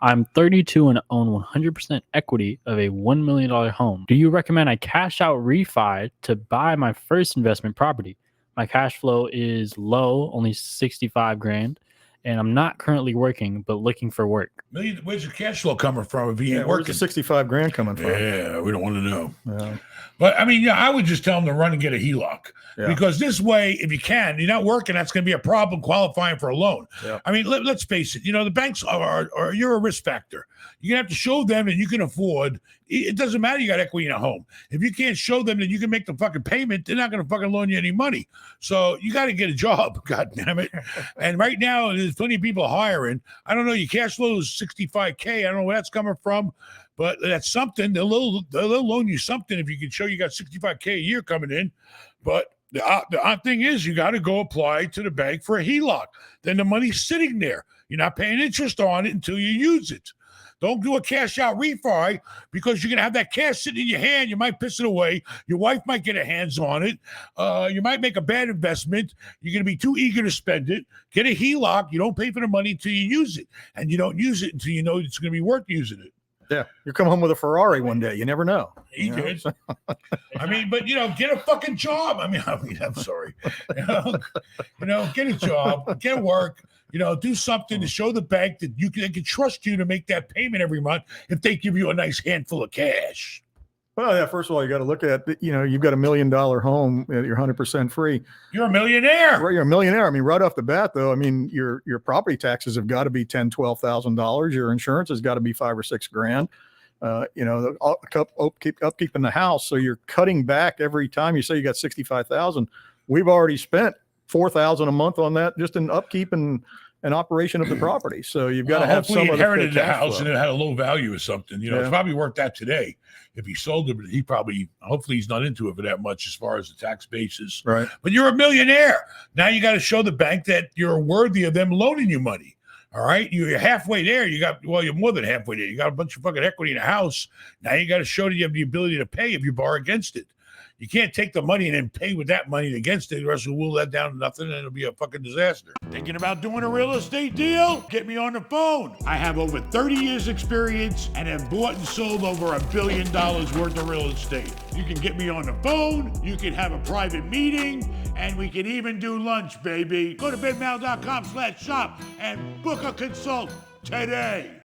I'm 32 and own 100% equity of a $1 million home. Do you recommend I cash out refi to buy my first investment property? My cash flow is low, only 65 grand, and I'm not currently working, but looking for work. Where's your cash flow coming from if you ain't Where's working? the 65 grand coming from? Yeah, we don't want to know. Yeah. But I mean, I would just tell them to run and get a HELOC because this way, if you can, you're not working, that's going to be a problem qualifying for a loan. Yeah. I mean, let's face it. The banks are you're a risk factor. You're going to have to show them that you can afford. It doesn't matter you got equity in a home. If you can't show them that you can make the fucking payment, they're not going to fucking loan you any money. So you got to get a job, God damn it. And right now, there's plenty of people hiring. I don't know, your cash flow is 65K. I don't know where that's coming from. But that's something. They'll loan you something if you can show you got 65K a year coming in. But the odd thing is you got to go apply to the bank for a HELOC. Then the money's sitting there. You're not paying interest on it until you use it. Don't do a cash out refi because you're going to have that cash sitting in your hand. You might piss it away. Your wife might get her hands on it. You might make a bad investment. You're going to be too eager to spend it. Get a HELOC. You don't pay for the money until you use it. And you don't use it until you know it's going to be worth using it. Yeah, you come home with a Ferrari one day. You never know. He did. I mean, but get a fucking job. I mean, I'm sorry. Get a job, get work. Do something to show the bank that they can trust you to make that payment every month if they give you a nice handful of cash. Well, yeah. First of all, you got to look at you've got $1 million home. You're 100% free. You're a millionaire. Right, you're a millionaire. I mean, right off the bat, though, I mean, your property taxes have got to be $10,000-$12,000. Your insurance has got to be $5,000 or $6,000. Upkeep in the house. So you're cutting back every time you say you got 65,000. We've already spent 4,000 a month on that just in upkeep and operation of the property. So you've got to have some inherited the house and it had a low value or something. It's probably worth that today. If he sold it, but hopefully he's not into it for that much as far as the tax basis. Right. But you're a millionaire. Now you got to show the bank that you're worthy of them loaning you money. All right. You're halfway there. You're more than halfway there. You got a bunch of fucking equity in the house. Now you got to show that you have the ability to pay if you borrow against it. You can't take the money and then pay with that money against it. The rest will rule that down to nothing and it'll be a fucking disaster. Thinking about doing a real estate deal? Get me on the phone. I have over 30 years experience and have bought and sold over $1 billion worth of real estate. You can get me on the phone. You can have a private meeting and we can even do lunch, baby. Go to benmal.com/shop and book a consult today.